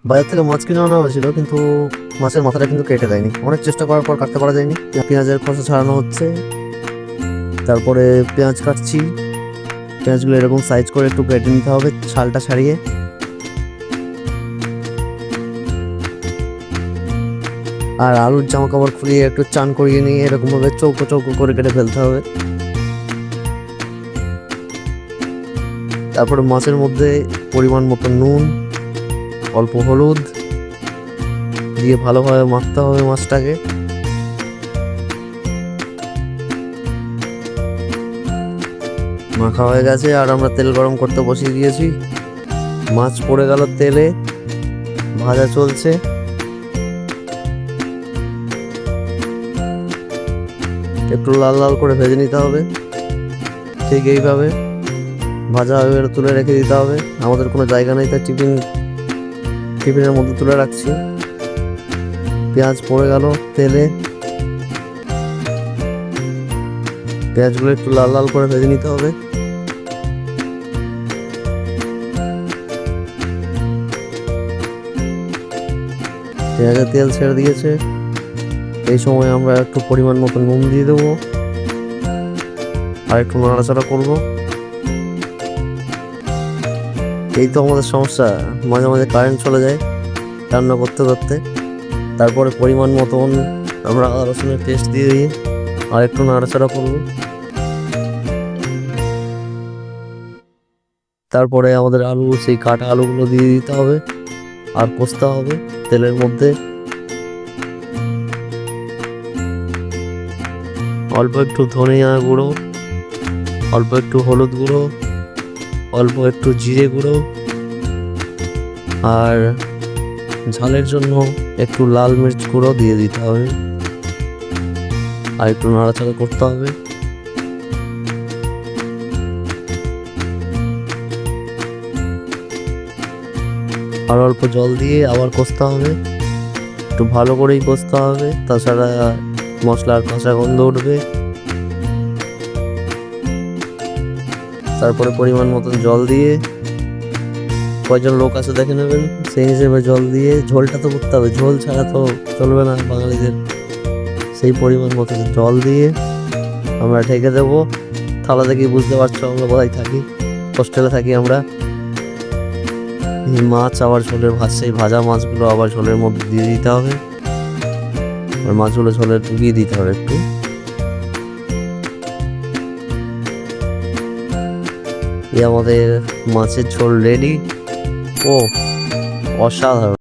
বাজার থেকে মাছ কিনে আনা হয়েছিল, কিন্তু মাছের মাথাটা কিন্তু কেটে দেয়নি। অনেক চেষ্টা করার পর কাটতে পারা যায়নি। পেঁয়াজের খোসা ছাড়ানো হচ্ছে, তারপরে পেঁয়াজ কাটছি। পেঁয়াজগুলো এরকম সাইজ করে একটু কেটে নিতে হবে ছালটা ছাড়িয়ে। আর আলুর জামা কাপড় খুলিয়ে একটু চান করিয়ে নিয়ে এরকম ভাবে চৌকো চৌকো করে কেটে ফেলতে হবে। তারপরে মাছের মধ্যে পরিমাণ মতো নুন, অল্প হলুদ দিয়ে ভালোভাবে মাখতে হবে মাছটাকে। মাখা হয়ে গেছে আর আমরা তেল গরম করতে বসিয়ে দিয়েছি। মাছ পড়ে গেল তেলে, ভাজা চলছে। একটু লাল লাল করে ভেজে নিতে হবে। ঠিক এইভাবে ভাজা হয়ে তুলে রেখে দিতে হবে। আমাদের কোনো জায়গা নেই, তাই টিফিনের মধ্যে তুলে রাখছি। পেঁয়াজ পড়ে গেল তেলে, পেঁয়াজগুলো একটু লাল লাল করে ভেজে নিতে হবে। পেঁয়াজে তেল ছেড়ে দিয়েছে। এই সময় আমরা একটু পরিমাণ মতো নুন দিয়ে দেবো আর একটু নাড়াচাড়া করবো। এই তো আমাদের সমস্যা, মাঝে মাঝে কারেন্ট চলে যায় রান্না করতে করতে। তারপরে পরিমাণ মতন আমরা আদা রসুনের পেস্ট দিয়ে দিই আর একটু নাড়াচাড়া করবো। তারপরে আমাদের আলু, সেই কাটা আলুগুলো দিয়ে দিতে হবে আর কষতে হবে তেলের মধ্যে। অল্প একটু ধনিয়া গুঁড়ো, অল্প একটু হলুদ গুঁড়ো, অল্প একটু জিরে গুঁড়ো আর ঝালের জন্য একটু লাল মির্চ গুঁড়ো দিয়ে দিতে হবে আর একটু নাড়াচাড়া করতে হবে। আর অল্প জল দিয়ে আবার কষতে হবে, একটু ভালো করেই কষতে হবে, তাছাড়া মশলার কাঁচা গন্ধ উঠবে। তারপরে পরিমাণ মতন জল দিয়ে, কয়জন লোক আছে দেখে নেবেন, সেই হিসেবে জল দিয়ে ঝোলটা তো করতে হবে, ঝোল ছাড়া তো চলবে না বাঙালিদের। সেই পরিমাণ মতো জল দিয়ে আমরা ঢেকে দেবো। থালা দেখি বুঝতে পারছো আমরা কোথায় থাকি, হোস্টেলে থাকি আমরা। এই মাছ আবার ঝোলের সেই ভাজা মাছগুলো আবার ঝোলের মধ্যে দিয়ে দিতে হবে, আর মাছগুলো ঝোলে ডুবিয়ে দিতে হবে একটু। এই আমাদের মাছের ঝোল রেডি। ও অসাধারণ।